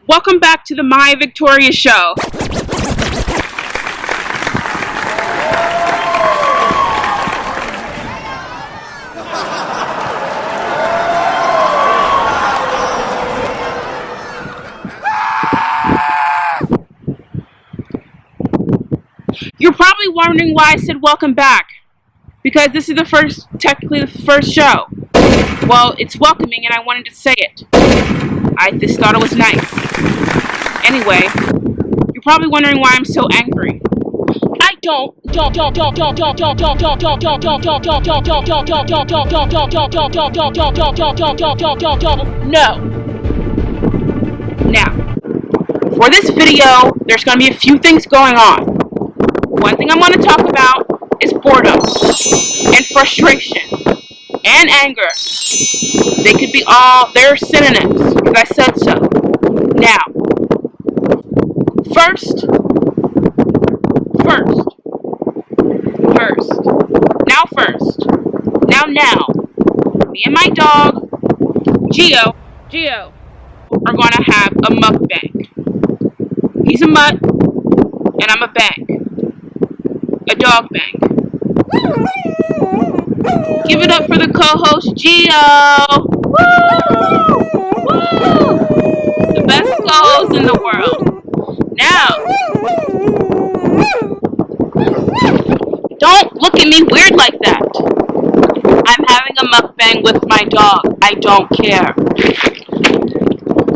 Welcome back to the My Victoria Show. You're probably wondering why I said welcome back. Because this is technically the first show. Well, it's welcoming and I wanted to say it. I just thought it was nice. Anyway, you're probably wondering why I'm so angry. I don't know. Now, for this video, there's going to be a few things going on. One thing I'm going to talk about is boredom and frustration and anger. They could be they're synonyms, because I said so. Now, first, now, me and my dog, Geo, are going to have a mukbang. He's a mutt, and I'm a bang. A dog bang. Give it up for the co-host, Geo! Woo! Woo! The best co-host in the world. Now, don't look at me weird like that. I'm having a mukbang with my dog. I don't care.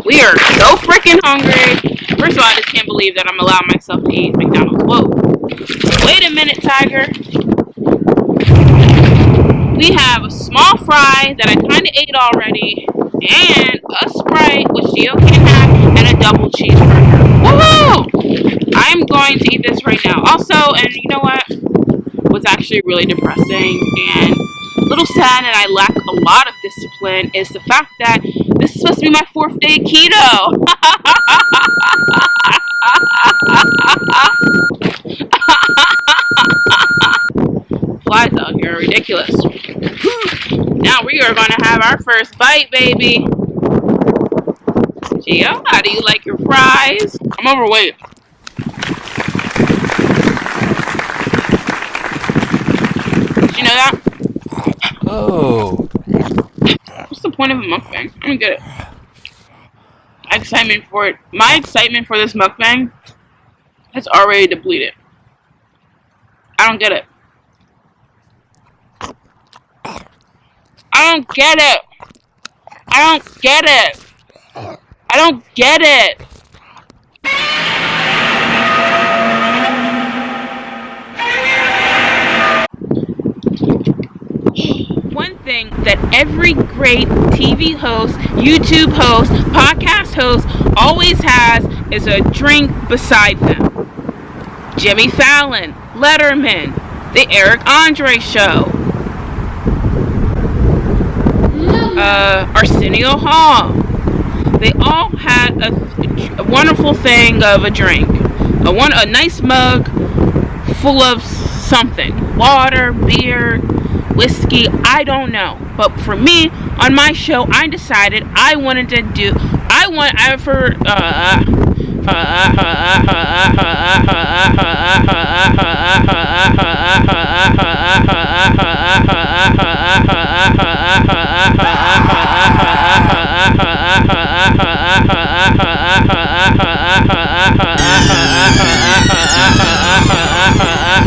We are so freaking hungry. First of all, I just can't believe that I'm allowing myself to eat McDonald's. Whoa. Wait a minute, Tiger. We have a small fry that I kind of ate already, and a Sprite, which Gio can have, and a double cheeseburger. Woohoo! I'm going to eat this right now. Also, and you know what? What's actually really depressing and a little sad, and I lack a lot of discipline, is the fact that this is supposed to be my 4th day keto. Flies out here are ridiculous. Now we are going to have our first bite, baby. Gio, how do you like your fries? I'm overweight. Did you know that? Oh. What's the point of a mukbang? I don't get it. Excitement for it. My excitement for this mukbang has already depleted. I don't get it. I don't get it. I don't get it. I don't get it. One thing that every great TV host, YouTube host, podcast host always has is a drink beside them. Jimmy Fallon, Letterman, The Eric Andre Show, Arsenio Hall. They all had a wonderful thing of a drink. A nice mug full of something. Water, beer, whiskey, I don't know. But for me, on my show, I decided I wanted to do,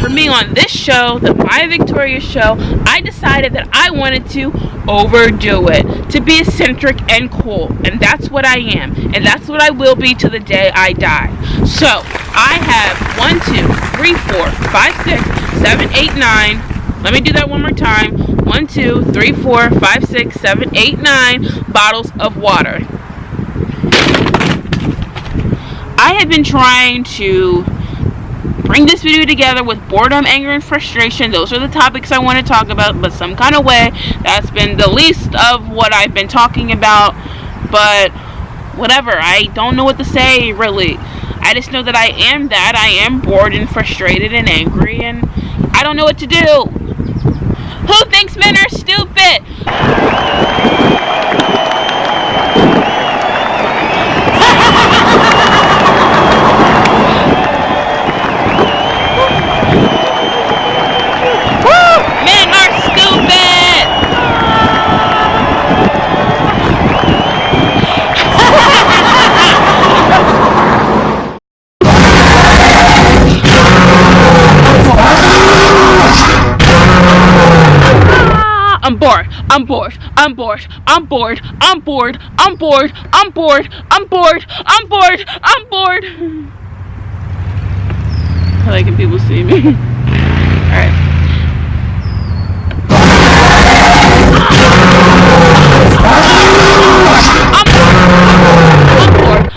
for me on this show, the My Victoria Show, I decided that I wanted to overdo it, to be eccentric and cool, and that's what I am, and that's what I will be to the day I die. So I have 1, 2, 3, 4, 5, 6, 7, 8, 9. Let me do that one more time. 1, 2, 3, 4, 5, 6, 7, 8, 9 bottles of water. I have been trying to bring this video together with boredom, anger, and frustration. Those are the topics I want to talk about, but some kind of way that's been the least of what I've been talking about. But whatever, I don't know what to say, really. I just know that I am bored and frustrated and angry, and I don't know what to do. Who thinks men are stupid? I'm bored. I'm bored. I'm bored. I'm bored. I'm bored. I'm bored. I'm bored. I'm bored. I'm bored. I'm bored. I like when people see me. Alright. I'm bored. I'm bored.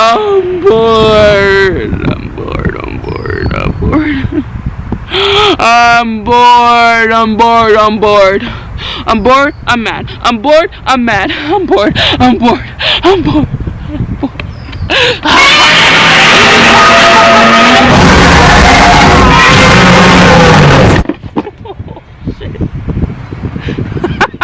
I'm bored. I'm bored. I'm bored. I'm bored. I'm bored. I'm bored. I'm mad. I'm bored. I'm mad. I'm bored. I'm bored. I'm bored. I'm bored.